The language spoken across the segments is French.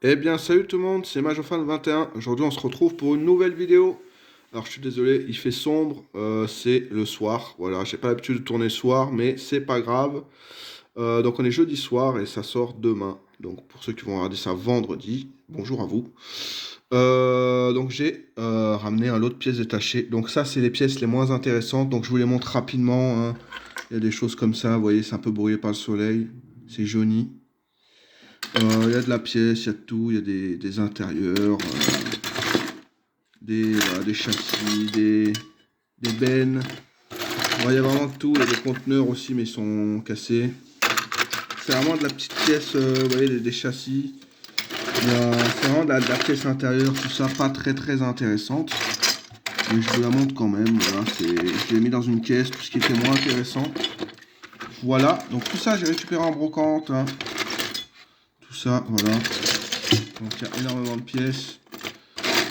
Eh bien, salut tout le monde, c'est Majofan21. Aujourd'hui, on se retrouve pour une nouvelle vidéo. Alors, je suis désolé, il fait sombre, c'est le soir. Voilà, j'ai pas l'habitude de tourner le soir, mais c'est pas grave. Donc, on est jeudi soir et ça sort demain. Donc, pour ceux qui vont regarder ça vendredi, bonjour à vous. Donc, j'ai ramené un lot de pièces détachées. Donc, ça, c'est les pièces les moins intéressantes. Donc, je vous les montre rapidement, hein. Il y a des choses comme ça, vous voyez, c'est un peu brouillé par le soleil. C'est jauni. Il y a de la pièce, il y a de tout, il y a des intérieurs, voilà, des châssis, des bennes. Il y a vraiment de tout, il y a des conteneurs aussi, mais ils sont cassés. C'est vraiment de la petite pièce, vous voyez, des châssis. C'est vraiment de la pièce intérieure, tout ça, pas très très intéressante. Mais je vous la montre quand même, voilà, je l'ai mis dans une caisse, tout ce qui était moins intéressant. Voilà, donc tout ça j'ai récupéré en brocante, hein. Tout ça, voilà. Donc il y a énormément de pièces.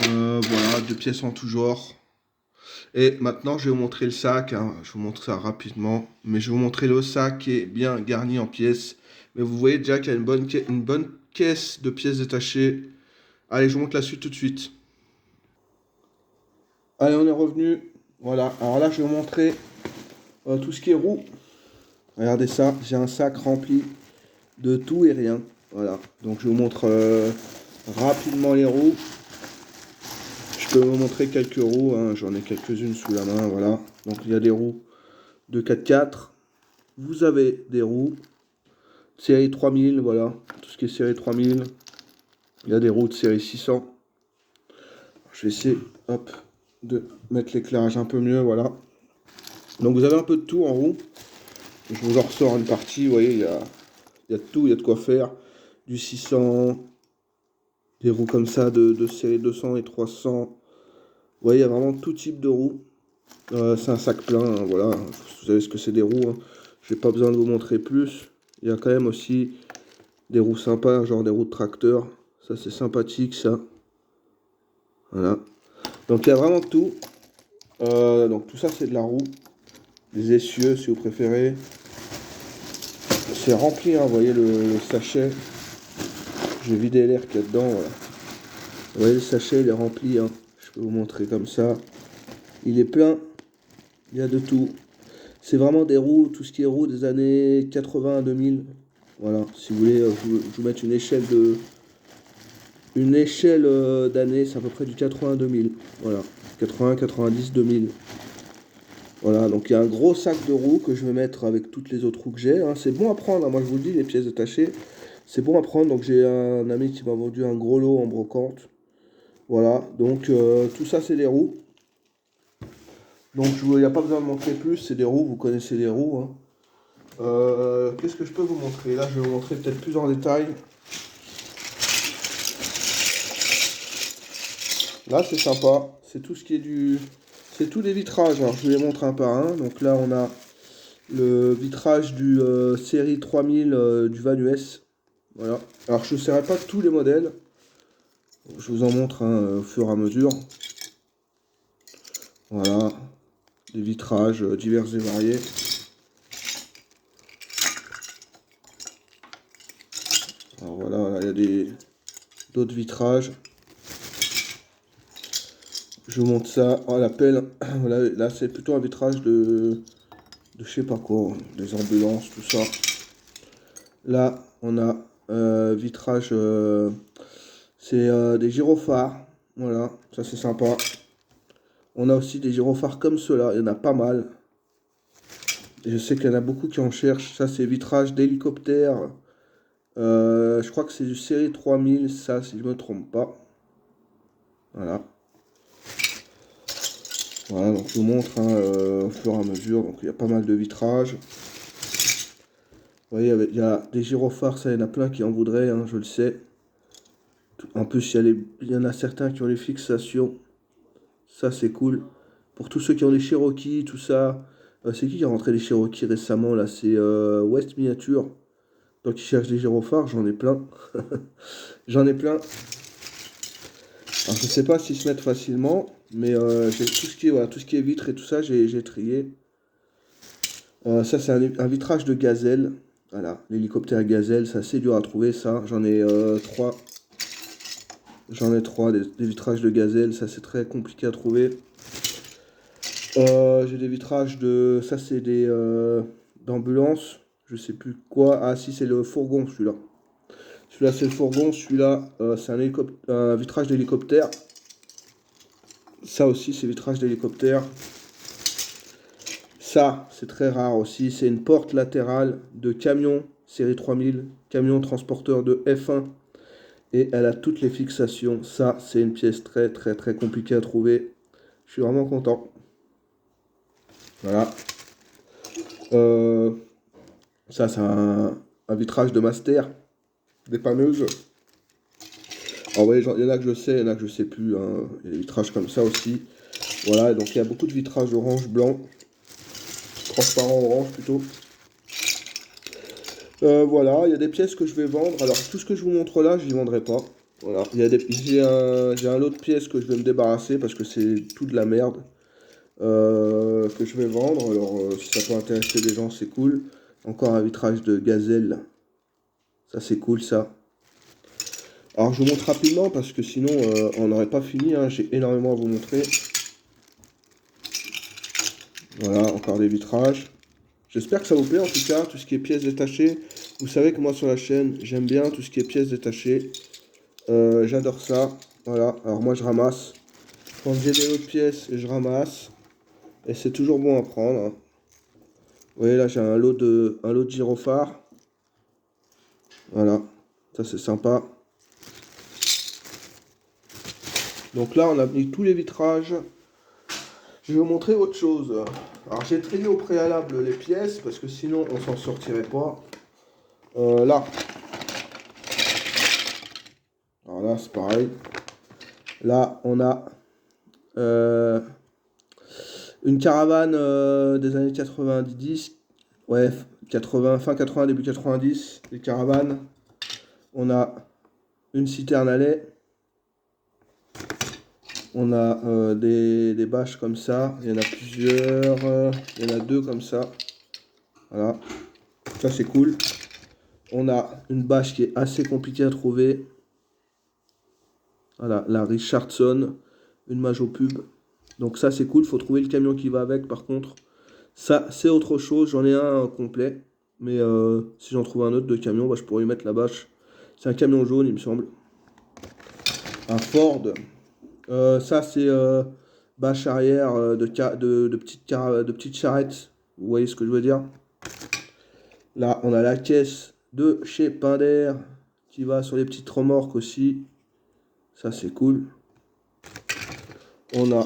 Voilà, de pièces en tout genre. Et maintenant, je vais vous montrer le sac, hein. Je vous montre ça rapidement. Mais je vais vous montrer le sac qui est bien garni en pièces. Mais vous voyez déjà qu'il y a une bonne caisse de pièces détachées. Allez, je vous montre la suite tout de suite. Allez, on est revenu. Voilà, alors là, je vais vous montrer tout ce qui est roue. Regardez ça, j'ai un sac rempli de tout et rien. Voilà, donc je vous montre rapidement les roues. Je peux vous montrer quelques roues, hein. J'en ai quelques-unes sous la main, voilà. Donc il y a des roues de 4x4. Vous avez des roues série 3000, voilà. Tout ce qui est série 3000. Il y a des roues de série 600. Je vais essayer, hop, de mettre l'éclairage un peu mieux, voilà. Donc vous avez un peu de tout en roue. Je vous en ressors une partie, vous voyez, il y a de tout, il y a de quoi faire. Du 600, des roues comme ça de série 200 et 300. Vous voyez, il y a vraiment tout type de roues. C'est un sac plein, hein, voilà. Vous savez ce que c'est des roues, hein. Je n'ai pas besoin de vous montrer plus. Il y a quand même aussi des roues sympas, genre des roues de tracteur. Ça, c'est sympathique, ça. Voilà. Donc, il y a vraiment tout. Donc, tout ça, c'est de la roue. Des essieux, si vous préférez. C'est rempli, hein, vous voyez le sachet. J'ai vidé l'air qu'il y a dedans, voilà. Vous voyez, le sachet, il est rempli, hein. Je peux vous montrer comme ça. Il est plein. Il y a de tout. C'est vraiment des roues, tout ce qui est roues des années 80 à 2000. Voilà, si vous voulez, je vous mettre une échelle d'années, c'est à peu près du 80 à 2000. Voilà, 80, 90, 2000. Voilà, donc il y a un gros sac de roues que je vais mettre avec toutes les autres roues que j'ai, hein. C'est bon à prendre, hein. Moi je vous le dis, les pièces détachées, c'est bon à prendre. Donc j'ai un ami qui m'a vendu un gros lot en brocante. Voilà, donc tout ça c'est des roues. Donc il n'y a pas besoin de montrer plus, c'est des roues, vous connaissez les roues, hein. Qu'est-ce que je peux vous montrer? Là, je vais vous montrer peut-être plus en détail. Là, c'est sympa. C'est tout ce qui est du... C'est tous les vitrages. Alors, je vous les montre un par un. Donc là, on a le vitrage du série 3000 du Van US. Voilà. Alors, je ne serai pas tous les modèles. Je vous en montre, hein, au fur et à mesure. Voilà. Des vitrages divers et variés. Alors voilà, il y a d'autres vitrages. Je vous montre ça. Oh, la pelle. Voilà, là, c'est plutôt un vitrage de je sais pas quoi, des ambulances, tout ça. Là, on a vitrage, c'est des gyrophares. Voilà, ça c'est sympa. On a aussi des gyrophares comme ceux-là, il y en a pas mal. Et je sais qu'il y en a beaucoup qui en cherchent. Ça, c'est vitrage d'hélicoptère. Je crois que c'est du série 3000, ça, si je me trompe pas. Voilà. Voilà, donc je vous montre, hein, au fur et à mesure. Donc il y a pas mal de vitrages. Vous voyez, il y a des gyrophares, ça, il y en a plein qui en voudraient, hein, je le sais. En plus, il y en a certains qui ont les fixations. Ça, c'est cool. Pour tous ceux qui ont des Cherokee, tout ça. C'est qui a rentré les Cherokee récemment, là? C'est West Miniature. Donc, ils cherchent des gyrophares, j'en ai plein. J'en ai plein. Alors, je sais pas s'ils se mettent facilement, mais j'ai tout ce qui est vitre et tout ça, j'ai trié. Ça, c'est un vitrage de gazelle. Voilà, l'hélicoptère gazelle, c'est assez dur à trouver, ça. J'en ai 3. J'en ai 3, des vitrages de gazelle, ça c'est très compliqué à trouver. J'ai des vitrages de... Ça c'est des d'ambulance, je sais plus quoi. Ah si, c'est le fourgon celui-là. Celui-là c'est le fourgon, celui-là c'est un vitrage d'hélicoptère. Ça aussi c'est vitrage d'hélicoptère. Ça c'est très rare aussi, c'est une porte latérale de camion série 3000, camion transporteur de F1. Et elle a toutes les fixations. Ça c'est une pièce très très très compliquée à trouver. Je suis vraiment content. Voilà. Euh, Ça, c'est un vitrage de master, dépanneuse. Alors, ouais, il y en a que je sais, il y en a que je sais plus. Hein. Il y a des vitrages comme ça aussi. Voilà, donc il y a beaucoup de vitrages orange, blanc, transparent orange plutôt. Voilà, il y a des pièces que je vais vendre. Alors, tout ce que je vous montre là, je n'y vendrai pas. Voilà, j'ai un lot de pièces que je vais me débarrasser parce que c'est tout de la merde que je vais vendre. Alors, si ça peut intéresser des gens, c'est cool. Encore un vitrage de gazelle. Ça, c'est cool, ça. Alors, je vous montre rapidement parce que sinon, on n'aurait pas fini. Hein. J'ai énormément à vous montrer. Voilà, encore des vitrages. J'espère que ça vous plaît en tout cas, tout ce qui est pièces détachées. Vous savez que moi sur la chaîne, j'aime bien tout ce qui est pièces détachées. J'adore ça. Voilà, alors moi je ramasse. Quand j'ai des autres pièces, je ramasse. Et c'est toujours bon à prendre. Hein. Vous voyez là, j'ai un lot de gyrophares. Voilà, ça c'est sympa. Donc là, on a mis tous les vitrages. Je vais vous montrer autre chose. Alors j'ai trié au préalable les pièces parce que sinon on s'en sortirait pas. Là. Alors là c'est pareil. Là on a une caravane des années 90. Ouais, 80, fin 80, début 90. Les caravanes. On a une citerne à lait. On a des bâches comme ça. Il y en a plusieurs. Il y en a 2 comme ça. Voilà. Ça c'est cool. On a une bâche qui est assez compliquée à trouver. Voilà, la Richardson. Une Majo Pub. Donc ça c'est cool. Faut trouver le camion qui va avec par contre. Ça c'est autre chose. J'en ai un complet. Mais si j'en trouve un autre de camion, bah, je pourrais y mettre la bâche. C'est un camion jaune il me semble. Un Ford. Ça c'est bâche arrière de petites charrettes. Vous voyez ce que je veux dire? Là, on a la caisse de chez Pinder qui va sur les petites remorques aussi. Ça, c'est cool. On a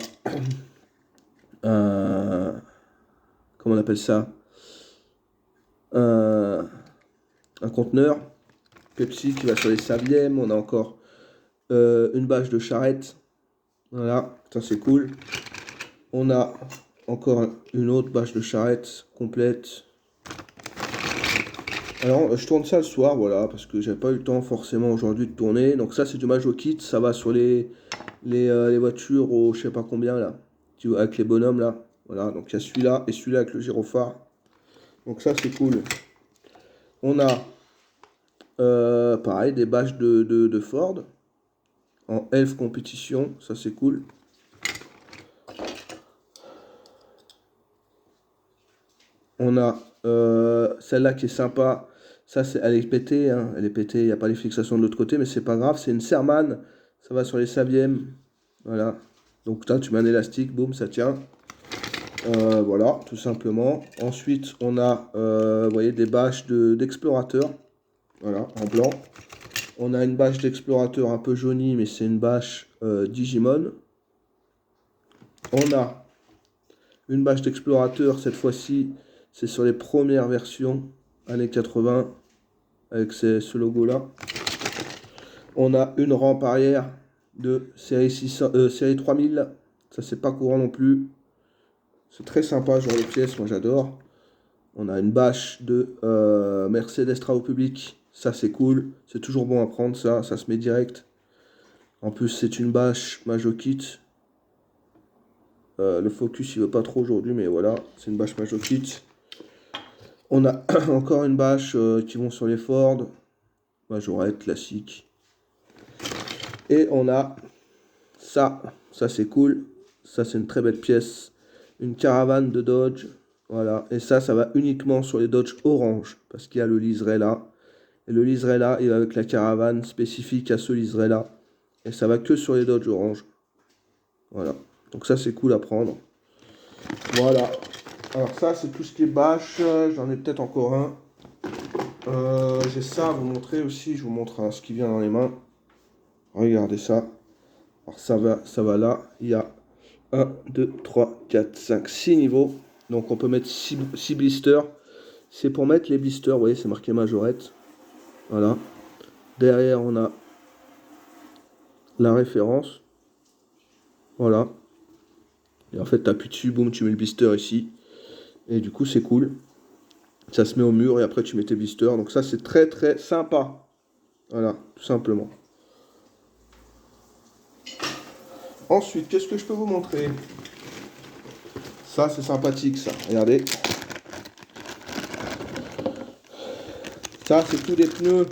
un... Comment on appelle ça? Un conteneur Pepsi qui va sur les Saviem. On a encore une bâche de charrette. Voilà, ça c'est cool. On a encore une autre bâche de charrette complète. Alors, je tourne ça le soir, voilà, parce que j'ai pas eu le temps forcément aujourd'hui de tourner. Donc ça, c'est du Majo Kit, ça va sur les voitures au je sais pas combien là, avec les bonhommes là. Voilà, donc il y a celui-là et celui-là avec le gyrophare. Donc ça, c'est cool. On a, pareil, des bâches de Ford en Elf compétition, ça c'est cool. On a celle-là qui est sympa. Ça, elle est pétée, hein. Elle est pétée, il n'y a pas les fixations de l'autre côté, mais c'est pas grave. C'est une Serman, ça va sur les Saviem. Voilà. Donc là, tu mets un élastique, boum, ça tient. Voilà, tout simplement. Ensuite, on a, vous voyez, des bâches d'explorateur. Voilà, en blanc. On a une bâche d'explorateur un peu jaunie, mais c'est une bâche Digimon. On a une bâche d'explorateur, cette fois-ci, c'est sur les premières versions, années 80, avec ce logo-là. On a une rampe arrière de série 3000. Ça, c'est pas courant non plus. C'est très sympa, genre les pièces, moi j'adore. On a une bâche de Mercedes Travaux Publics. Ça, c'est cool. C'est toujours bon à prendre, ça se met direct. En plus, c'est une bâche Majo Kit. Le focus, il veut pas trop aujourd'hui, mais voilà, c'est une bâche Majo Kit. On a encore une bâche qui vont sur les Ford. Majorette, classique. Et on a ça. Ça, c'est cool. Ça, c'est une très belle pièce. Une caravane de Dodge. Voilà. Et ça va uniquement sur les Dodge orange. Parce qu'il y a le liseré là. Et le liseré là, il va avec la caravane spécifique à ce liseré là. Et ça va que sur les Dodge orange. Voilà. Donc ça, c'est cool à prendre. Voilà. Alors ça, c'est tout ce qui est bâche. J'en ai peut-être encore un. J'ai ça à vous montrer aussi. Je vous montre ce qui vient dans les mains. Regardez ça. Alors ça va là. Il y a 1, 2, 3, 4, 5, 6 niveaux. Donc on peut mettre 6 blisters. C'est pour mettre les blisters. Vous voyez, c'est marqué majorette. Voilà. Derrière, on a la référence. Voilà. Et en fait, tu appuies dessus, boum, tu mets le blister ici. Et du coup, c'est cool. Ça se met au mur et après, tu mets tes blisters. Donc ça, c'est très très sympa. Voilà, tout simplement. Ensuite, qu'est-ce que je peux vous montrer? Ça, c'est sympathique, ça. Regardez. Ça, c'est tous des pneus.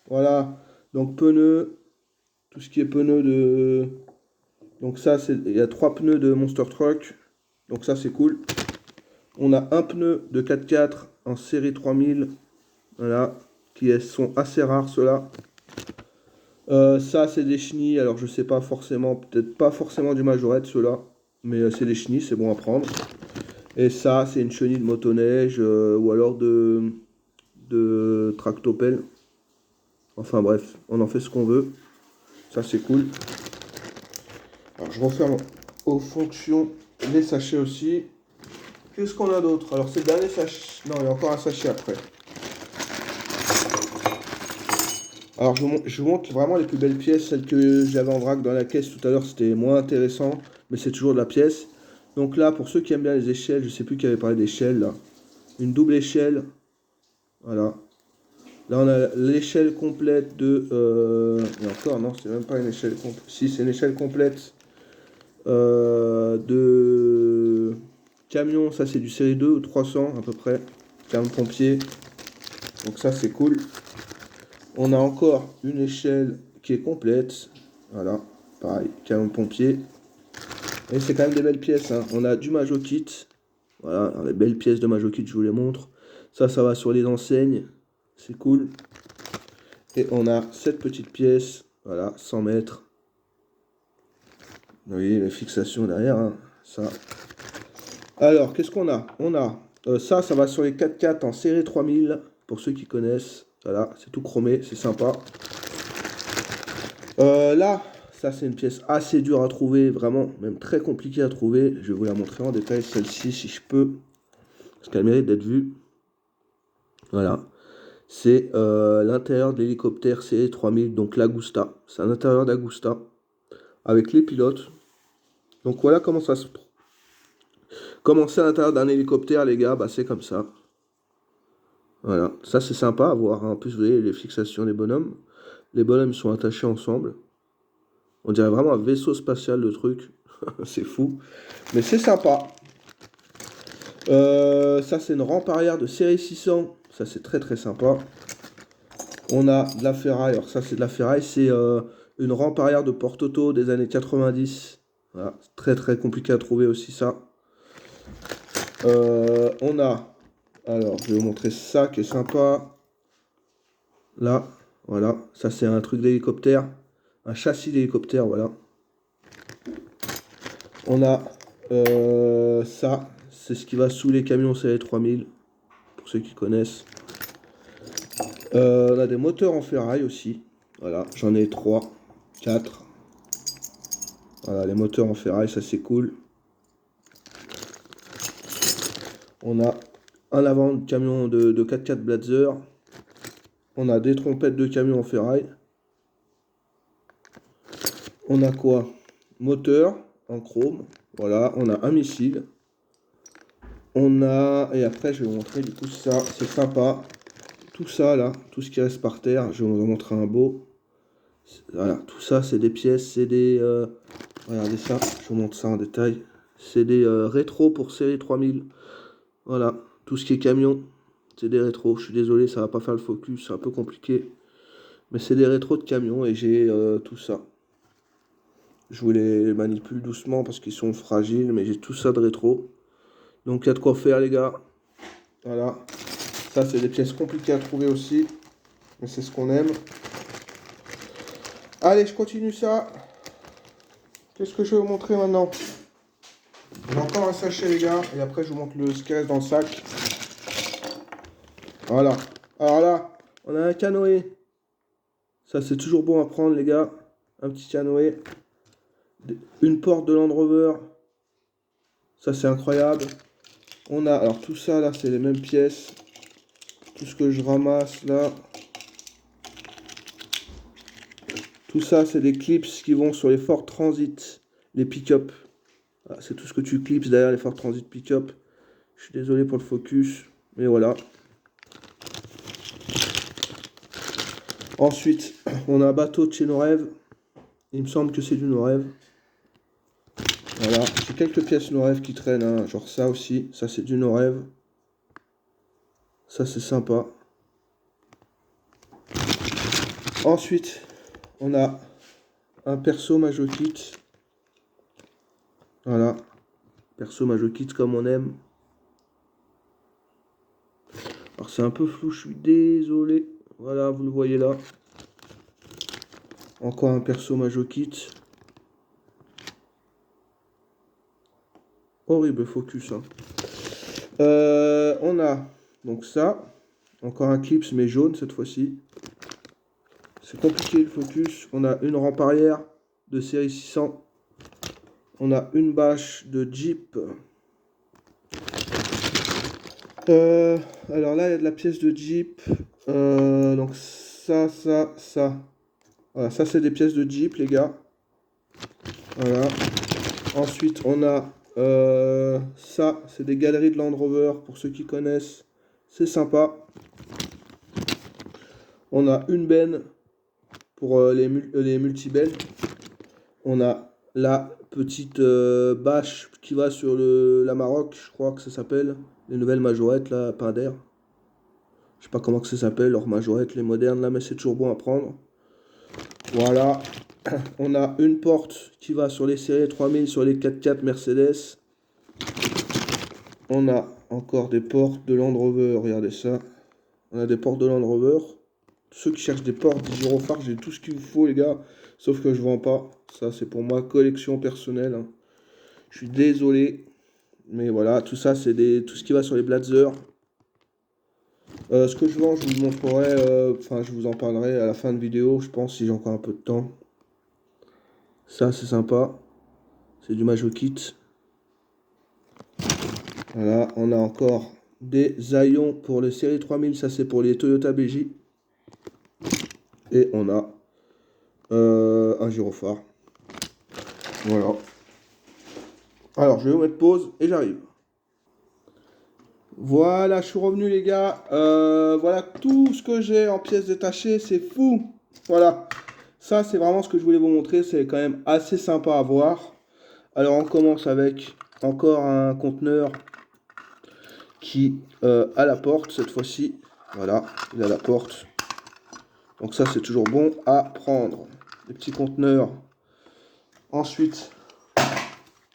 Voilà. Donc, pneus. Tout ce qui est pneus de... Donc ça, il y a 3 pneus de Monster Truck. Donc ça, c'est cool. On a un pneu de 4x4 en série 3000. Voilà. Qui sont assez rares, ceux-là. Ça, c'est des chenilles. Alors, je sais pas forcément, peut-être pas forcément du majorette, ceux-là. Mais c'est des chenilles, c'est bon à prendre. Et ça, c'est une chenille de motoneige ou alors de tractopelle. Enfin bref, on en fait ce qu'on veut. Ça, c'est cool. Alors, je referme aux fonctions les sachets aussi. Qu'est-ce qu'on a d'autre? Alors, c'est le dernier sachet. Non, il y a encore un sachet après. Alors, je vous montre vraiment les plus belles pièces. Celles que j'avais en vrac dans la caisse tout à l'heure, c'était moins intéressant. Mais c'est toujours de la pièce. Donc là, pour ceux qui aiment bien les échelles, je sais plus qui avait parlé d'échelle là. Une double échelle. Voilà. Là, on a l'échelle complète de... Et encore, non, c'est même pas une échelle complète. Si, c'est une échelle complète de camion. Ça, c'est du série 2 ou 300 à peu près. Camion pompier. Donc ça, c'est cool. On a encore une échelle qui est complète. Voilà, pareil, camion pompier. Et c'est quand même des belles pièces. Hein. On a du Majo Kit. Voilà, les belles pièces de Majo Kit, je vous les montre. Ça va sur les enseignes. C'est cool. Et on a cette petite pièce. Voilà, 100 mètres. Vous voyez, la fixation derrière. Hein, ça. Alors, qu'est-ce qu'on a? On a ça va sur les 4x4 en série 3000. Pour ceux qui connaissent. Voilà, c'est tout chromé, c'est sympa. Là, ça c'est une pièce assez dure à trouver, vraiment, même très compliquée à trouver. Je vais vous la montrer en détail, celle-ci, si je peux, parce qu'elle mérite d'être vue. Voilà, c'est l'intérieur de l'hélicoptère série 3000, donc l'Agusta. C'est un intérieur d'Agusta, avec les pilotes. Donc voilà comment ça se... Comment c'est à l'intérieur d'un hélicoptère, les gars, bah c'est comme ça. Voilà, ça c'est sympa à voir. Hein. En plus, vous voyez les fixations des bonhommes. Les bonhommes sont attachés ensemble. On dirait vraiment un vaisseau spatial, le truc. C'est fou. Mais c'est sympa. Ça, c'est une rampe arrière de série 600. Ça, c'est très très sympa. On a de la ferraille. Alors, ça, c'est de la ferraille. C'est une rampe arrière de porte-auto des années 90. Voilà. Très très compliqué à trouver aussi, ça. On a... Alors, je vais vous montrer ça qui est sympa. Là, voilà. Ça, c'est un truc d'hélicoptère. Un châssis d'hélicoptère, voilà. On a ça. C'est ce qui va sous les camions série 3000. Pour ceux qui connaissent. On a des moteurs en ferraille aussi. Voilà, j'en ai 3, 4. Voilà, les moteurs en ferraille, ça c'est cool. On a un avant de camion de 4x4 Blazer. On a des trompettes de camion en ferraille. On a quoi? Moteur en chrome. Voilà, on a un missile. On a... Et après, je vais vous montrer du coup ça, c'est sympa. Tout ça là, tout ce qui reste par terre, je vais vous en montrer un beau. Voilà, tout ça c'est des pièces, c'est des... regardez ça, je vous montre ça en détail. C'est des rétros pour série 3000. Voilà, tout ce qui est camion, c'est des rétros. Je suis désolé, ça va pas faire le focus, c'est un peu compliqué. Mais c'est des rétros de camion et j'ai tout ça. Je vous les manipule doucement parce qu'ils sont fragiles, mais j'ai tout ça de rétro. Donc il y a de quoi faire les gars. Voilà. Ça c'est des pièces compliquées à trouver aussi. Mais c'est ce qu'on aime. Allez, je continue ça. Qu'est-ce que je vais vous montrer maintenant? J'ai encore un sachet les gars. Et après je vous montre ce qui reste dans le sac. Voilà. Alors là, on a un canoë. Ça c'est toujours bon à prendre les gars. Un petit canoë. Une porte de Land Rover. Ça c'est incroyable. On a, alors tout ça là c'est les mêmes pièces. Tout ce que je ramasse là. Tout ça c'est des clips qui vont sur les Ford Transit. Les pick-up. Voilà, c'est tout ce que tu clips derrière les Ford Transit pick-up. Je suis désolé pour le focus. Mais voilà. Ensuite, on a un bateau de chez nos rêves. Il me semble que c'est du nos rêves. Voilà, j'ai quelques pièces nos rêves qui traînent, hein. Genre ça aussi. Ça c'est du nos rêves. Ça c'est sympa. Ensuite, on a un perso Majo Kit. Voilà. Perso Majo Kit comme on aime. Alors c'est un peu flou, je suis désolé. Voilà, vous le voyez là. Encore un perso Majo Kit. Horrible focus. Hein. On a donc ça. Encore un clips mais jaune cette fois-ci. C'est compliqué le focus. On a une rampe arrière de série 600. On a une bâche de Jeep. Alors là, il y a de la pièce de Jeep. Donc ça. Voilà, ça c'est des pièces de Jeep, les gars. Voilà. Ensuite, on a ça, c'est des galeries de Land Rover, pour ceux qui connaissent. C'est sympa. On a une benne pour les multi-bennes. On a la petite bâche qui va sur la Maroc, je crois que ça s'appelle. Les nouvelles majorettes, là, pain d'air. Je sais pas comment que ça s'appelle, leurs majorettes, les modernes, là, mais c'est toujours bon à prendre. Voilà. On a une porte qui va sur les séries 3000, sur les 4x4 Mercedes. On a encore des portes de Land Rover, regardez ça. On a des portes de Land Rover. Ceux qui cherchent des portes, des gyrophares, j'ai tout ce qu'il vous faut, les gars. Sauf que je vends pas. Ça, c'est pour moi, collection personnelle. Hein. Je suis désolé. Mais voilà, tout ça, c'est tout ce qui va sur les Blazers. Ce que je vends, je vous le montrerai. Enfin, je vous en parlerai à la fin de vidéo, je pense, si j'ai encore un peu de temps. Ça, c'est sympa. C'est du Majo Kit. Voilà, on a encore des haillons pour les séries 3000. Ça, c'est pour les Toyota BJ. Et on a un gyrophare. Voilà. Alors, je vais vous mettre pause et j'arrive. Voilà, je suis revenu les gars. Voilà tout ce que j'ai en pièces détachées, c'est fou. Voilà, ça c'est vraiment ce que je voulais vous montrer. C'est quand même assez sympa à voir. Alors on commence avec encore un conteneur qui a la porte cette fois-ci. Voilà, il a la porte. Donc ça c'est toujours bon à prendre. Les petits conteneurs. Ensuite,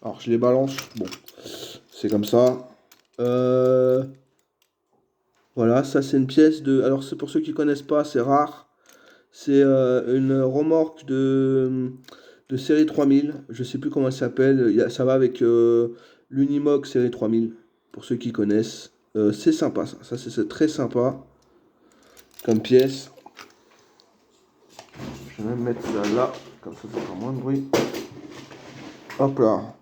alors je les balance. Bon, c'est comme ça. Voilà, ça c'est une pièce de... Alors c'est pour ceux qui connaissent pas, c'est rare. C'est une remorque de série 3000. Je sais plus comment elle s'appelle. Ça va avec l'Unimog série 3000. Pour ceux qui connaissent. C'est sympa ça. Ça c'est très sympa. Comme pièce. Je vais même mettre ça là. Comme ça ça fera moins de bruit. Hop là.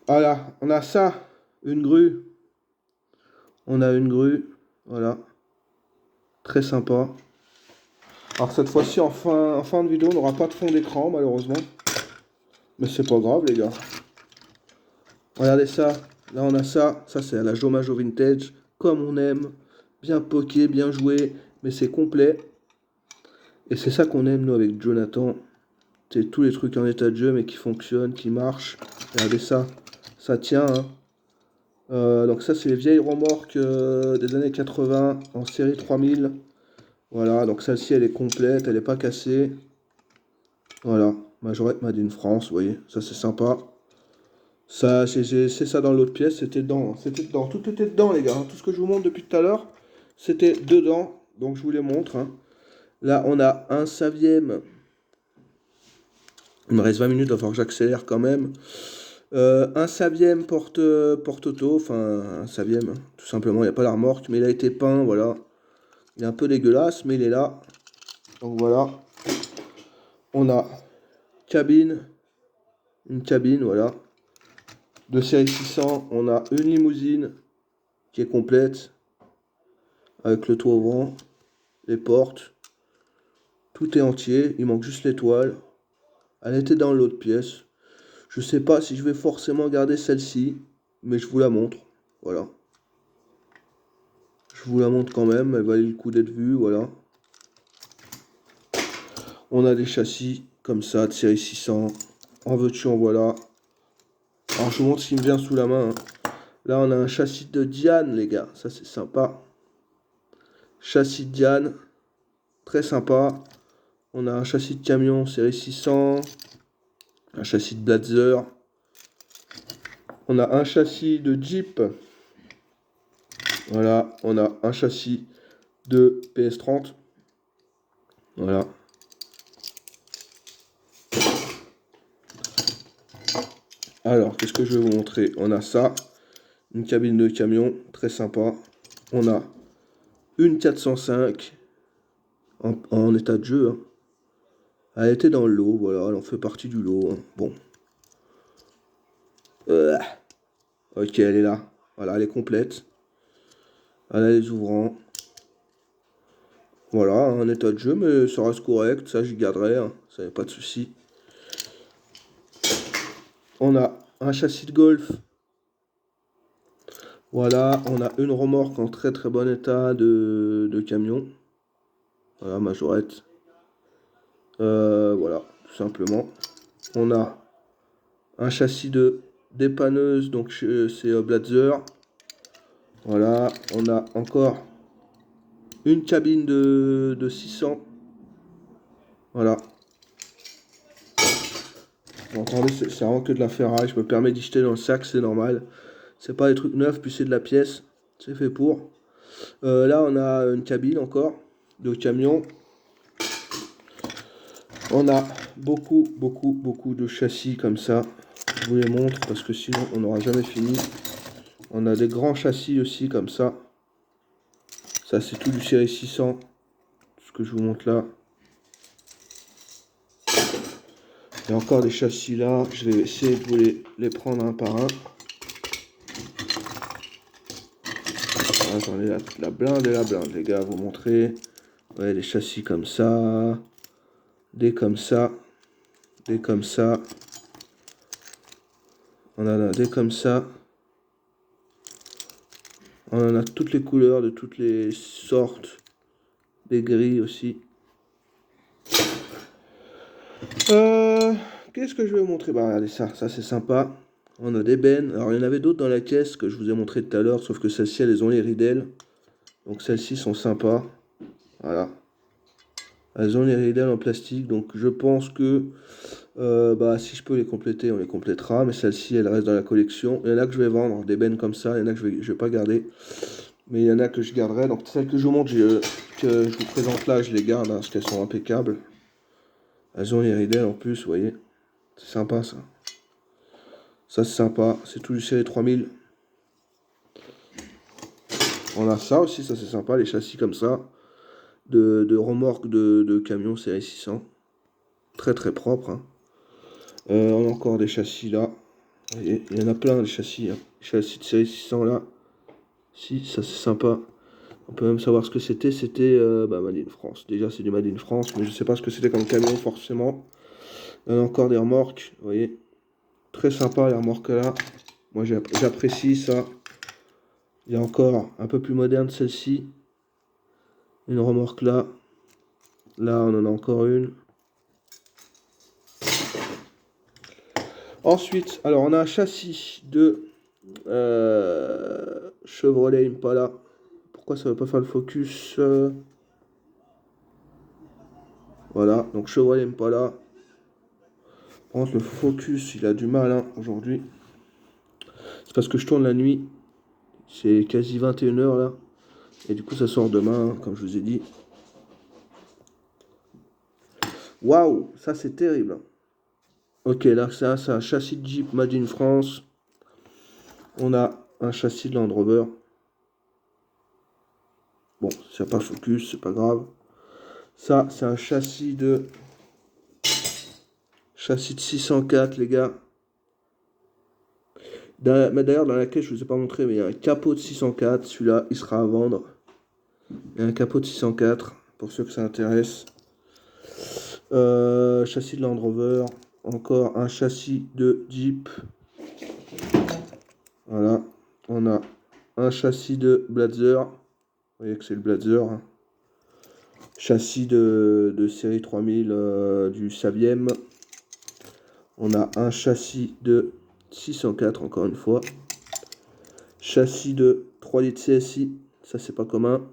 Voilà, on a ça. Une grue. On a une grue. Voilà. Très sympa. Alors cette fois-ci, en fin de vidéo, on n'aura pas de fond d'écran, malheureusement. Mais c'est pas grave, les gars. Regardez ça. Là, on a ça. Ça, c'est à la Jomajo Vintage. Comme on aime. Bien poké, bien joué. Mais c'est complet. Et c'est ça qu'on aime, nous, avec Jonathan. C'est tous les trucs en état de jeu, mais qui fonctionnent, qui marchent. Regardez ça. Ça tient, hein. Donc ça, c'est les vieilles remorques des années 80 en série 3000. Voilà, donc celle-ci, elle est complète. Elle n'est pas cassée. Voilà. Majorette Made in France, vous voyez, ça c'est sympa. Ça, c'est ça dans l'autre pièce, c'était dedans, tout était dedans les gars, hein. Tout ce que je vous montre depuis tout à l'heure, c'était dedans, donc je vous les montre, hein. Là, on a un Saviem. Il me reste 20 minutes, il va falloir que j'accélère quand même. Un Saviem porte-auto, enfin un Saviem, hein, tout simplement, il n'y a pas la remorque, mais il a été peint, voilà. Il est un peu dégueulasse, mais il est là. Donc voilà. On a une cabine, voilà. De série 600, on a une limousine qui est complète, avec le toit ouvrant, les portes. Tout est entier, il manque juste l'étoile. Elle était dans l'autre pièce. Je sais pas si je vais forcément garder celle-ci, mais je vous la montre. Voilà. Je vous la montre quand même, elle valait le coup d'être vue, voilà. On a des châssis comme ça, de série 600. En veux-tu, en voilà. Alors je vous montre ce qui me vient sous la main, hein. Là on a un châssis de Diane, les gars. Ça c'est sympa. Châssis de Diane. Très sympa. On a un châssis de camion série 600. Un châssis de Blazer. On a un châssis de Jeep. Voilà. On a un châssis de PS30. Voilà. Alors, qu'est-ce que je vais vous montrer? On a ça. Une cabine de camion. Très sympa. On a une 405 en état de jeu, hein. Elle était dans le lot. Voilà. Elle en fait partie du lot, hein. Bon. Ok, elle est là. Voilà, elle est complète. Elle a les ouvrants. Voilà, un état de jeu, mais ça reste correct. Ça, j'y garderai, hein. Ça n'y a pas de souci. On a un châssis de Golf. Voilà, on a une remorque en très très bon état de camion. Voilà, majorette. Voilà, tout simplement. On a un châssis de dépanneuse, donc c'est Blazer. Voilà, on a encore une cabine de 600. Voilà. Vous entendez, c'est vraiment que de la ferraille. Je me permets d'y jeter dans le sac, c'est normal. C'est pas des trucs neufs, puis c'est de la pièce. C'est fait pour. Là, on a une cabine encore de camion. On a beaucoup de châssis comme ça. Je vous les montre parce que sinon on n'aura jamais fini. On a des grands châssis aussi comme ça. Ça, c'est tout du série 600. Ce que je vous montre là. Il y a encore des châssis là. Je vais essayer de vous les prendre un par un. J'en ai la blinde et la blinde, les gars, à vous montrer. Ouais, des châssis comme ça. Des comme ça. Des comme ça. On en a des comme ça. On en a toutes les couleurs, de toutes les sortes. Des gris aussi. Qu'est-ce que je vais vous montrer? Bah regardez ça, ça c'est sympa. On a des bennes. Alors il y en avait d'autres dans la caisse que je vous ai montré tout à l'heure, sauf que celles-ci elles ont les ridelles. Donc celles-ci sont sympas. Voilà. Elles ont les ridelles en plastique, donc je pense que bah, si je peux les compléter, on les complétera. Mais celles-ci, elles restent dans la collection. Il y en a que je vais vendre, des bennes comme ça. Il y en a que je vais pas garder. Mais il y en a que je garderai. Donc celles que je vous montre, que je vous présente là, je les garde, hein, parce qu'elles sont impeccables. Elles ont les ridelles en plus, vous voyez. C'est sympa ça. Ça c'est sympa. C'est tout du série 3000. On a ça aussi, ça c'est sympa. Les châssis comme ça. De remorques de camions série 600. Très très propre, hein. On a encore des châssis là. Il y en a plein, les châssis, hein. Les châssis de série 600 là. Si, ça c'est sympa. On peut même savoir ce que c'était. C'était bah, Made in France. Déjà, c'est du Made in France, mais je sais pas ce que c'était comme camion forcément. Il y en a encore des remorques, vous voyez. Très sympa les remorques là. Moi j'apprécie ça. Il y a encore un peu plus moderne celle-ci. Une remorque là. Là, on en a encore une. Ensuite, alors on a un châssis de Chevrolet Impala. Pourquoi ça ne va pas faire le focus? Voilà, donc Chevrolet Impala. Par contre, le focus, il a du mal hein, aujourd'hui. C'est parce que je tourne la nuit. C'est quasi 21 h là. Et du coup, ça sort demain, hein, comme je vous ai dit. Waouh, ça c'est terrible. Ok, là, ça, c'est un châssis de Jeep Made in France. On a un châssis de Land Rover. Bon, ça n'a pas focus, c'est pas grave. Ça, c'est un châssis de 604, les gars. Mais d'ailleurs, dans la caisse, je ne vous ai pas montré, mais il y a un capot de 604. Celui-là, il sera à vendre. Il y a un capot de 604, pour ceux que ça intéresse. Châssis de Land Rover. Encore un châssis de Jeep. Voilà. On a un châssis de Blazer. Vous voyez que c'est le Blazer. Hein. Châssis de série 3000 du Saviem. On a un châssis de 604, encore une fois. Châssis de 3 litres CSI. Ça, c'est pas commun.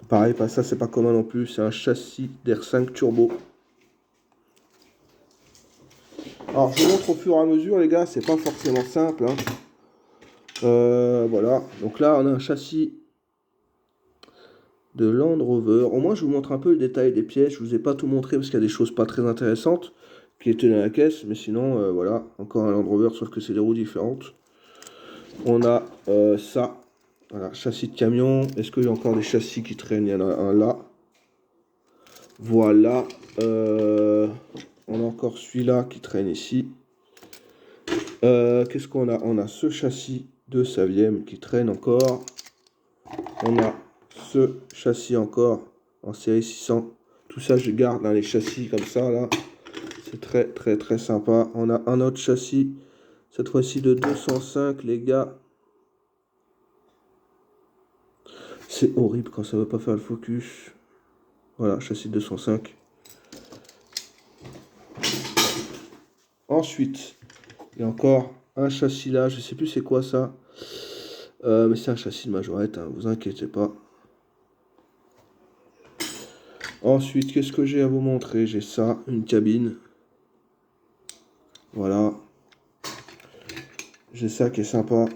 Pareil, pas ça, c'est pas commun non plus. C'est un châssis d'R5 Turbo. Alors, je vous montre au fur et à mesure, les gars. C'est pas forcément simple. Hein. Voilà. Donc là, on a un châssis de Land Rover. Au moins, je vous montre un peu le détail des pièces. Je vous ai pas tout montré parce qu'il y a des choses pas très intéressantes qui étaient dans la caisse. Mais sinon, voilà. Encore un Land Rover, sauf que c'est des roues différentes. On a ça. Voilà, châssis de camion. Est-ce qu'il y a encore des châssis qui traînent? Il y en a un là. Voilà. On a encore celui-là qui traîne ici. Qu'est-ce qu'on a? On a ce châssis de Saviem qui traîne encore. On a ce châssis encore en série 600. Tout ça, je garde dans les châssis comme ça, là. C'est très, très, très sympa. On a un autre châssis. Cette fois-ci de 205, les gars. C'est horrible quand ça ne veut pas faire le focus. Voilà, châssis 205. Ensuite, il y a encore un châssis là. Je ne sais plus c'est quoi ça. Mais c'est un châssis de majorette, hein, vous inquiétez pas. Ensuite, qu'est-ce que j'ai à vous montrer? J'ai ça, une cabine. Voilà. J'ai ça qui est sympa.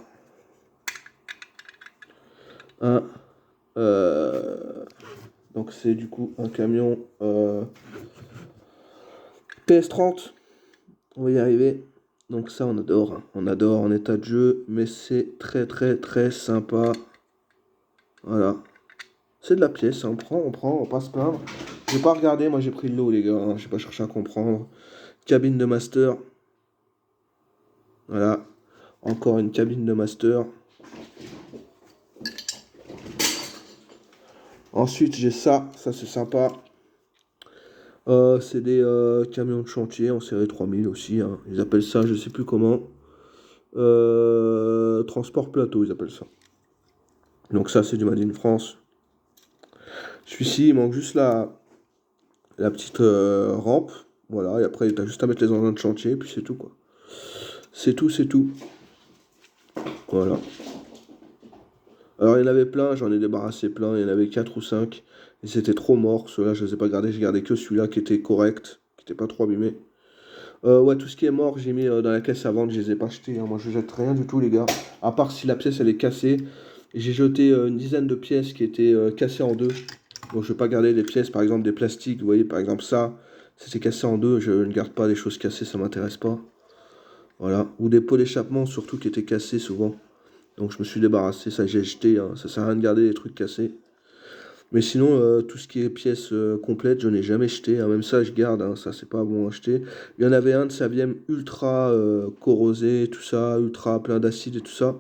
Donc c'est du coup un camion PS30. On va y arriver. Donc ça on adore. Hein. On adore en état de jeu. Mais c'est très très très sympa. Voilà. C'est de la pièce. Hein. On va pas se plaindre. J'ai pas regardé. Moi j'ai pris le lot les gars. Hein. J'ai pas cherché à comprendre. Cabine de master. Voilà. Encore une cabine de master. Ensuite, j'ai ça. Ça, c'est sympa. C'est des camions de chantier en série 3000 aussi. Hein. Ils appellent ça, je sais plus comment. Transport plateau, ils appellent ça. Donc ça, c'est du Made in France. Celui-ci, il manque juste la petite rampe. Voilà, et après, tu as juste à mettre les engins de chantier, puis c'est tout, quoi. C'est tout, c'est tout. Voilà. Alors, il y en avait plein, j'en ai débarrassé plein. Il y en avait 4 ou 5. Et c'était trop mort. Ceux-là, je ne les ai pas gardés. J'ai gardé que celui-là qui était correct, qui n'était pas trop abîmé. Ouais, tout ce qui est mort, j'ai mis dans la caisse à vendre. Je les ai pas achetés. Hein. Moi, je jette rien du tout, les gars. À part si la pièce, elle est cassée. J'ai jeté une dizaine de pièces qui étaient cassées en deux. Donc, je ne vais pas garder des pièces, par exemple, des plastiques. Vous voyez, par exemple, ça, c'était cassé en deux. Je ne garde pas des choses cassées, ça m'intéresse pas. Voilà. Ou des pots d'échappement, surtout, qui étaient cassés souvent. Donc je me suis débarrassé, ça j'ai jeté, hein. Ça sert à rien de garder les trucs cassés. Mais sinon, tout ce qui est pièces complètes, je n'ai jamais jeté. Hein. Même ça, je garde, hein. Ça c'est pas bon à acheter. Il y en avait un de Saviem ultra corrosé, tout ça, ultra plein d'acide et tout ça.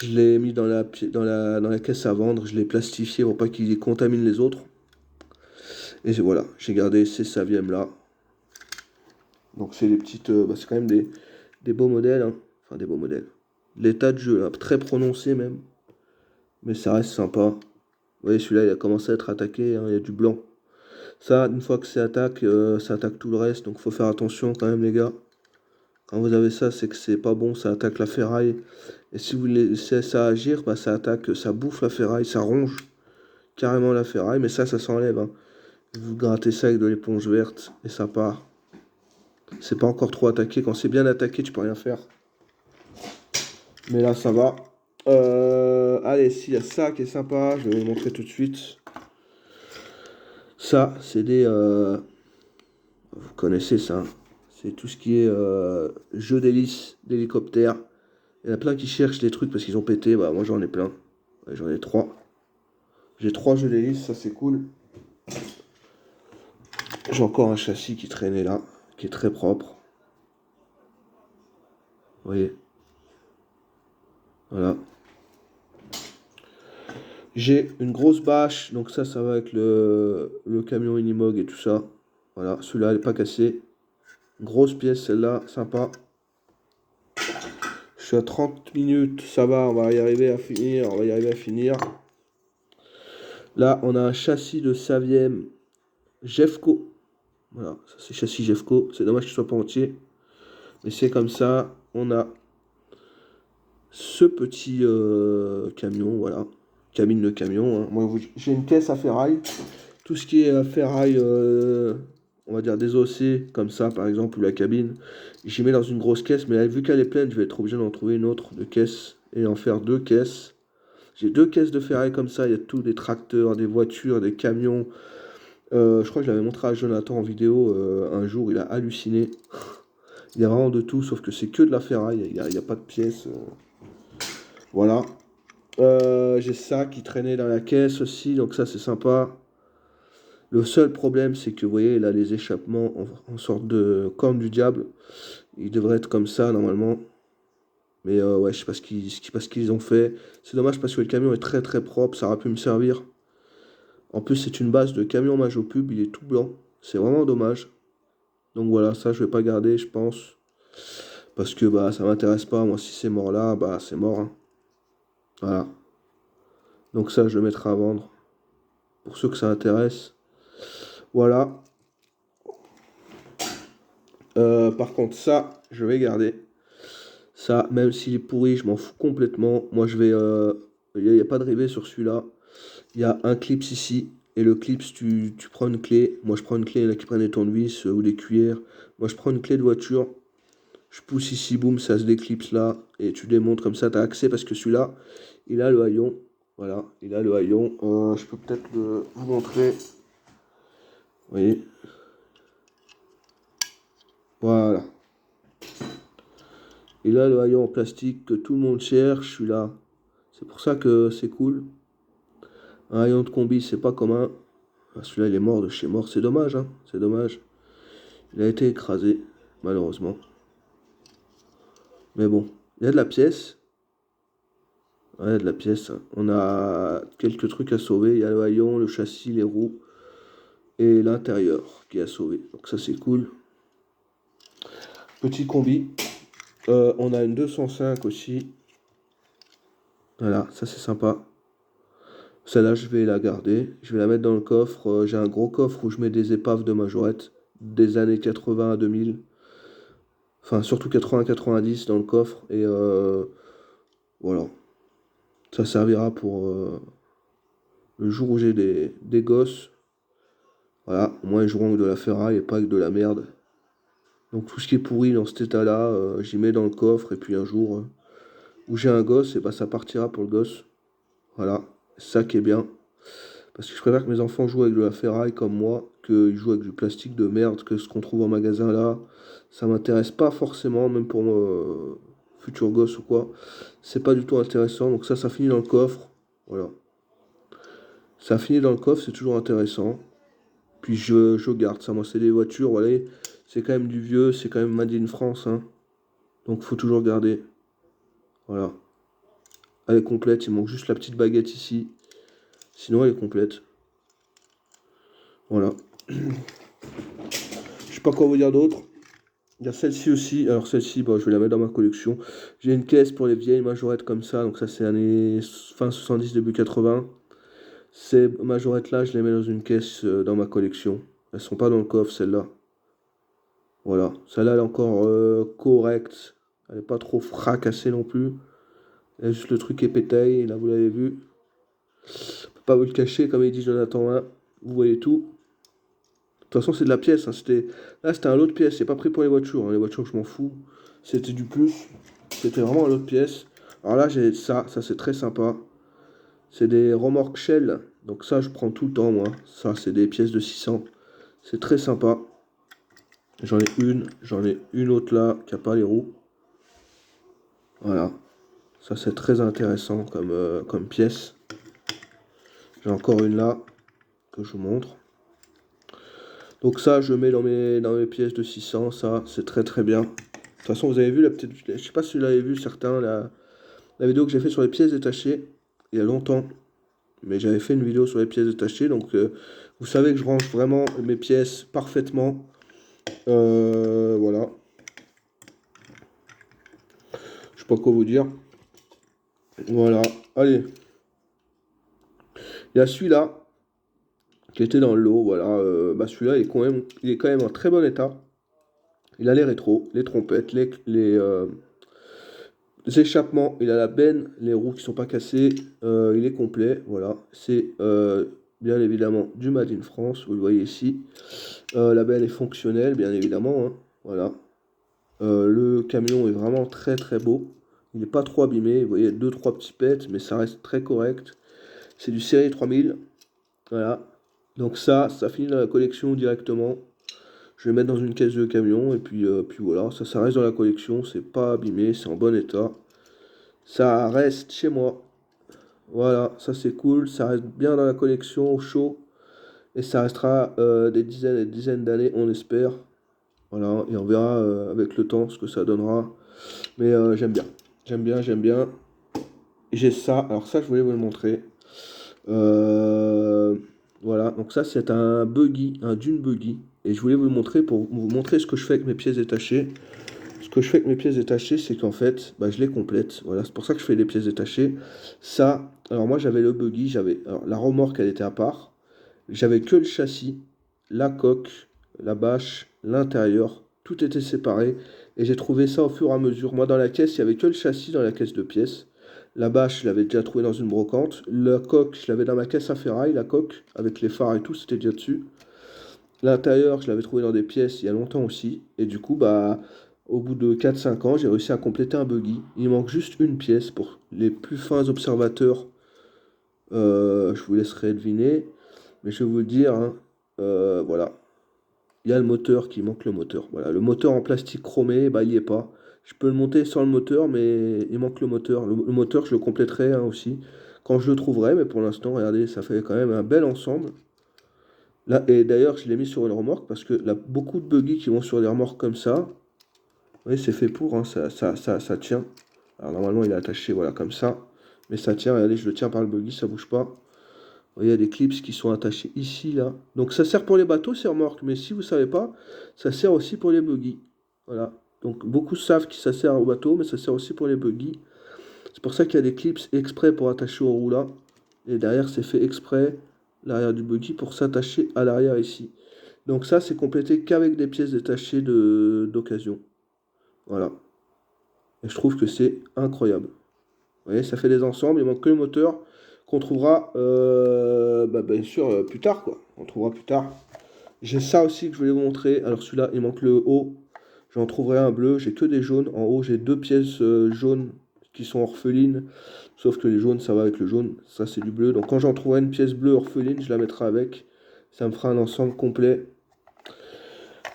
Je l'ai mis dans la caisse à vendre, je l'ai plastifié pour pas qu'il contamine les autres. Et voilà, j'ai gardé ces Saviem là. Donc c'est des petites. C'est quand même des beaux modèles. Hein. Enfin des beaux modèles. L'état de jeu, là, très prononcé même. Mais ça reste sympa. Vous voyez, celui-là, il a commencé à être attaqué, hein, il y a du blanc. Ça, une fois que ça attaque tout le reste, donc faut faire attention quand même, les gars. Quand vous avez ça, c'est que c'est pas bon, ça attaque la ferraille. Et si vous laissez ça agir, bah, ça attaque, ça bouffe la ferraille, ça ronge carrément la ferraille, mais ça s'enlève. Hein. Vous grattez ça avec de l'éponge verte et ça part. C'est pas encore trop attaqué. Quand c'est bien attaqué, tu peux rien faire. Mais là, ça va. Allez, s'il y a ça qui est sympa, je vais vous le montrer tout de suite. Ça, c'est des... vous connaissez ça. C'est tout ce qui est jeu d'hélice, d'hélicoptère. Il y en a plein qui cherchent des trucs parce qu'ils ont pété. Bah, moi, j'en ai plein. Ouais, j'en ai 3. J'ai 3 jeux d'hélice, ça c'est cool. J'ai encore un châssis qui traînait là, qui est très propre. Vous voyez. Voilà. J'ai une grosse bâche, donc ça va avec le camion Unimog et tout ça. Voilà, celui-là, elle n'est pas cassé. Grosse pièce, celle-là, sympa. Je suis à 30 minutes, ça va, on va y arriver à finir. On va y arriver à finir. Là, on a un châssis de Saviem Jeffco. Voilà, ça c'est châssis Jeffco. C'est dommage qu'il ne soit pas entier. Mais c'est comme ça. On a ce petit camion, voilà. Cabine de camion. Hein. Moi, j'ai une caisse à ferraille. Tout ce qui est ferraille, on va dire désossé, comme ça par exemple, ou la cabine, j'y mets dans une grosse caisse, mais vu qu'elle est pleine, je vais être obligé d'en trouver une autre de caisse et en faire 2 caisses. J'ai 2 caisses de ferraille comme ça, il y a tout, des tracteurs, des voitures, des camions. Je crois que je l'avais montré à Jonathan en vidéo un jour, il a halluciné. Il y a vraiment de tout, sauf que c'est que de la ferraille, il n'y a pas de pièces. Voilà. J'ai ça qui traînait dans la caisse aussi, donc ça c'est sympa. Le seul problème, c'est que vous voyez, là, les échappements en sorte de corne du diable, ils devraient être comme ça normalement. Mais ouais, je sais pas ce qu'ils ont fait. C'est dommage parce que le camion est très très propre, ça aurait pu me servir. En plus, c'est une base de camion Majopub, il est tout blanc. C'est vraiment dommage. Donc voilà, ça je vais pas garder, je pense. Parce que bah ça m'intéresse pas. Moi, si c'est mort là, bah c'est mort. Hein. Voilà. Donc ça, je le mettrai à vendre. Pour ceux que ça intéresse. Voilà. Par contre, ça, je vais garder. Ça, même s'il est pourri, je m'en fous complètement. Moi, je vais. Il n'y a pas de rivet sur celui-là. Il y a un clips ici. Et le clips, tu prends une clé. Moi, je prends une clé. Il y en a qui prennent des tournevis ou des cuillères. Moi, je prends une clé de voiture. Je pousse ici, boum, ça se déclipse là. Et tu démontes comme ça. Tu as accès parce que celui-là, il a le haillon. Voilà, il a le haillon. Je peux peut-être vous montrer. Vous voyez. Voilà. Il a le haillon en plastique que tout le monde cherche. Celui-là. C'est pour ça que c'est cool. Un haillon de combi, c'est pas commun. Ah, celui-là, il est mort de chez mort. C'est dommage, hein. C'est dommage. Il a été écrasé, malheureusement. Mais bon, il y a de la pièce. Ouais, il y a de la pièce. Hein. On a quelques trucs à sauver. Il y a le haillon, le châssis, les roues et l'intérieur qui est à sauver. Donc ça, c'est cool. Petit combi. On a une 205 aussi. Voilà, ça c'est sympa. Celle-là, je vais la garder. Je vais la mettre dans le coffre. J'ai un gros coffre où je mets des épaves de majorette des années 80 à 2000. Enfin, surtout 80-90 dans le coffre. Et voilà. Ça servira pour le jour où j'ai des gosses. Voilà. Au moins, ils joueront avec de la ferraille et pas avec de la merde. Donc, tout ce qui est pourri dans cet état-là, j'y mets dans le coffre. Et puis, un jour où j'ai un gosse, et bah, ça partira pour le gosse. Voilà. C'est ça qui est bien. Parce que je préfère que mes enfants jouent avec de la ferraille comme moi, qu'ils jouent avec du plastique de merde, que ce qu'on trouve en magasin là. Ça m'intéresse pas forcément, même pour mon futur gosse ou quoi. C'est pas du tout intéressant. Donc ça finit dans le coffre. Voilà. Ça finit dans le coffre, c'est toujours intéressant. Puis je garde ça. Moi, c'est des voitures, voilà. C'est quand même du vieux, c'est quand même Made in France. Hein. Donc faut toujours garder. Voilà. Elle est complète, il manque juste la petite baguette ici. Sinon, elle est complète. Voilà. Je sais pas quoi vous dire d'autre. Il y a celle-ci aussi. Alors celle-ci, bah, je vais la mettre dans ma collection. J'ai une caisse pour les vieilles majorettes comme ça. Donc ça, c'est années fin 70, début 80. Ces majorettes-là, je les mets dans une caisse dans ma collection. Elles sont pas dans le coffre, celle-là. Voilà. Celle-là, elle est encore correcte. Elle n'est pas trop fracassée non plus. Il y a juste le truc est pétaille. Là, vous l'avez vu. Je peux pas vous le cacher, comme il dit Jonathan 1. Vous voyez tout. toute façon, c'est de la pièce. Hein. Là, c'était un lot de pièces. C'est pas pris pour les voitures. Hein. Les voitures, je m'en fous. C'était du plus. C'était vraiment un lot de pièces. Alors là, j'ai ça. Ça, c'est très sympa. C'est des remorques Shell. Donc ça, je prends tout le temps, moi. Ça, c'est des pièces de 600. C'est très sympa. J'en ai une autre là qui n'a pas les roues. Voilà. Ça, c'est très intéressant comme pièce. J'ai encore une là que je vous montre. Donc ça, je mets dans mes pièces de 600. Ça, c'est très très bien. De toute façon, vous avez vu la petite... Je sais pas si vous l'avez vu, certains, la vidéo que j'ai fait sur les pièces détachées. Il y a longtemps. Mais j'avais fait une vidéo sur les pièces détachées. Donc, vous savez que je range vraiment mes pièces parfaitement. Voilà. Je sais pas quoi vous dire. Voilà. Allez. Il y a celui-là qui était dans le lot. Voilà. Celui-là, il est quand même en très bon état. Il a les rétros, les trompettes, les échappements. Il a la benne, les roues qui sont pas cassées. Il est complet. Voilà. C'est bien évidemment du Made in France. Vous le voyez ici. La benne est fonctionnelle, bien évidemment. Hein. Voilà. Le camion est vraiment très très beau. Il n'est pas trop abîmé. Vous voyez, 2-3 petits pets, mais ça reste très correct. C'est du série 3000. Voilà. Donc ça finit dans la collection directement. Je vais mettre dans une caisse de camion. Et puis voilà, ça reste dans la collection. C'est pas abîmé, c'est en bon état. Ça reste chez moi. Voilà, ça c'est cool. Ça reste bien dans la collection, au chaud. Et ça restera des dizaines et des dizaines d'années, on espère. Voilà, et on verra avec le temps ce que ça donnera. Mais j'aime bien. J'aime bien, j'aime bien. J'ai ça. Alors ça, je voulais vous le montrer. Voilà, donc ça c'est un buggy, un dune buggy. Et je voulais vous le montrer pour vous montrer ce que je fais avec mes pièces détachées. Ce que je fais avec mes pièces détachées, c'est qu'en fait, je les complète. Voilà, c'est pour ça que je fais les pièces détachées. Ça, alors moi j'avais le buggy, alors, la remorque elle était à part. J'avais que le châssis, la coque, la bâche, l'intérieur. Tout était séparé. Et j'ai trouvé ça au fur et à mesure. Moi dans la caisse, il n'y avait que le châssis dans la caisse de pièces. La bâche, je l'avais déjà trouvé dans une brocante. La coque, je l'avais dans ma caisse à ferraille, la coque, avec les phares et tout, c'était déjà dessus. L'intérieur, je l'avais trouvé dans des pièces il y a longtemps aussi. Et du coup, au bout de 4-5 ans, j'ai réussi à compléter un buggy. Il manque juste une pièce pour les plus fins observateurs. Je vous laisserai deviner. Mais je vais vous le dire, hein, voilà. Il y a le moteur qui manque le moteur. Voilà, le moteur en plastique chromé, il n'y est pas. Je peux le monter sans le moteur, mais il manque le moteur. Le moteur, je le compléterai hein, aussi quand je le trouverai. Mais pour l'instant, regardez, ça fait quand même un bel ensemble. Là, et d'ailleurs, je l'ai mis sur une remorque parce que là, beaucoup de buggy qui vont sur des remorques comme ça. Vous voyez, c'est fait pour, hein, ça tient. Alors normalement, il est attaché, voilà, comme ça. Mais ça tient, regardez, je le tiens par le buggy, ça bouge pas. Vous voyez, il y a des clips qui sont attachés ici, là. Donc ça sert pour les bateaux, ces remorques. Mais si vous ne savez pas, ça sert aussi pour les buggy. Voilà. Donc beaucoup savent que ça sert au bateau, mais ça sert aussi pour les buggy. C'est pour ça qu'il y a des clips exprès pour attacher aux roues là. Et derrière, c'est fait exprès, l'arrière du buggy, pour s'attacher à l'arrière ici. Donc ça, c'est complété qu'avec des pièces détachées d'occasion. Voilà. Et je trouve que c'est incroyable. Vous voyez, ça fait des ensembles, il manque que le moteur qu'on trouvera bien sûr plus tard quoi. On trouvera plus tard. J'ai ça aussi que je voulais vous montrer. Alors celui-là, il manque le haut. J'en trouverai un bleu. J'ai que des jaunes. En haut, j'ai deux pièces jaunes qui sont orphelines. Sauf que les jaunes, ça va avec le jaune. Ça, c'est du bleu. Donc quand j'en trouverai une pièce bleue orpheline, je la mettrai avec. Ça me fera un ensemble complet.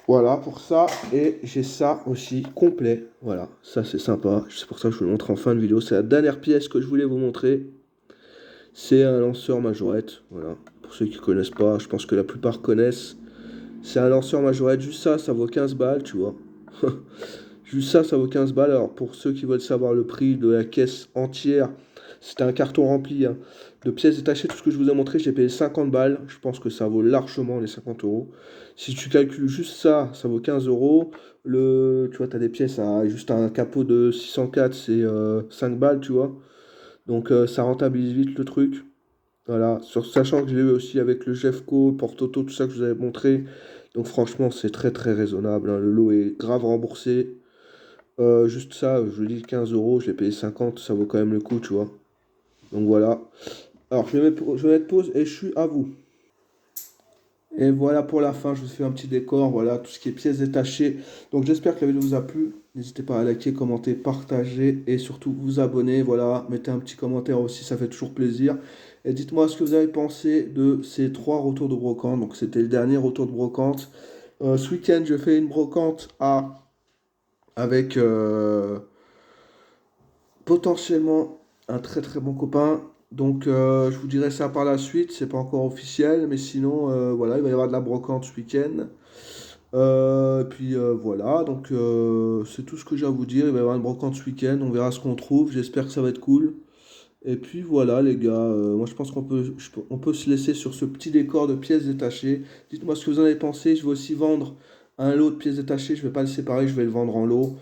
Voilà pour ça. Et j'ai ça aussi complet. Voilà, ça c'est sympa. C'est pour ça que je vous le montre en fin de vidéo. C'est la dernière pièce que je voulais vous montrer. C'est un lanceur majorette. Voilà. Pour ceux qui ne connaissent pas, je pense que la plupart connaissent. C'est un lanceur majorette. Juste ça, ça vaut 15 balles, tu vois. Juste ça, ça vaut 15 balles. Alors pour ceux qui veulent savoir le prix de la caisse entière, c'était un carton rempli hein, de pièces détachées. Tout ce que je vous ai montré, j'ai payé 50 balles. Je pense que ça vaut largement les 50 euros. Si tu calcules juste ça, ça vaut 15 euros. Tu vois, tu as des pièces à juste un capot de 604, c'est 5 balles, tu vois. Donc ça rentabilise vite le truc. Voilà, sachant que je l'ai eu aussi avec le Jeffco, Portoto, tout ça que je vous avais montré. Donc franchement, c'est très très raisonnable. Hein. Le lot est grave remboursé. Juste ça, je vous dis 15 euros, je l'ai payé 50, ça vaut quand même le coup, tu vois. Donc voilà. Alors je vais mettre pause et je suis à vous. Et voilà pour la fin, je vous fais un petit décor, voilà, tout ce qui est pièces détachées. Donc j'espère que la vidéo vous a plu. N'hésitez pas à liker, commenter, partager et surtout vous abonner. Voilà, mettez un petit commentaire aussi, ça fait toujours plaisir. Et dites-moi ce que vous avez pensé de ces 3 retours de brocante. Donc c'était le dernier retour de brocante. Ce week-end, je fais une brocante avec potentiellement un très très bon copain. Donc je vous dirai ça par la suite, c'est pas encore officiel, mais sinon voilà, il va y avoir de la brocante ce week-end. Puis voilà, donc c'est tout ce que j'ai à vous dire. Il va y avoir une brocante ce week-end, on verra ce qu'on trouve, j'espère que ça va être cool. Et puis voilà les gars, moi je pense on peut se laisser sur ce petit décor de pièces détachées. Dites-moi ce que vous en avez pensé, je vais aussi vendre un lot de pièces détachées, je vais pas le séparer, je vais le vendre en lot.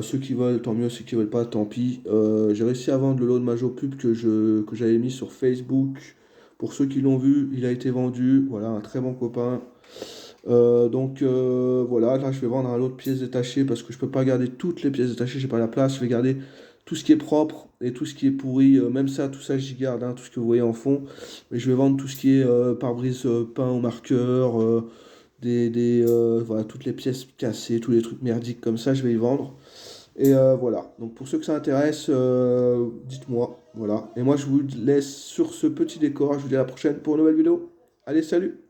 Ceux qui veulent, tant mieux, ceux qui veulent pas, tant pis. J'ai réussi à vendre le lot de Majo Pub que j'avais mis sur Facebook. Pour ceux qui l'ont vu, il a été vendu. Voilà, un très bon copain. Voilà, là je vais vendre un lot de pièces détachées parce que je peux pas garder toutes les pièces détachées, j'ai pas la place. Je vais garder tout ce qui est propre et tout ce qui est pourri, même ça, tout ça j'y garde, hein, tout ce que vous voyez en fond. Mais je vais vendre tout ce qui est pare-brise peint au marqueur, voilà, toutes les pièces cassées, tous les trucs merdiques comme ça, je vais y vendre. Et voilà, donc pour ceux que ça intéresse, dites-moi. Voilà. Et moi je vous laisse sur ce petit décor. Je vous dis à la prochaine pour une nouvelle vidéo. Allez, salut!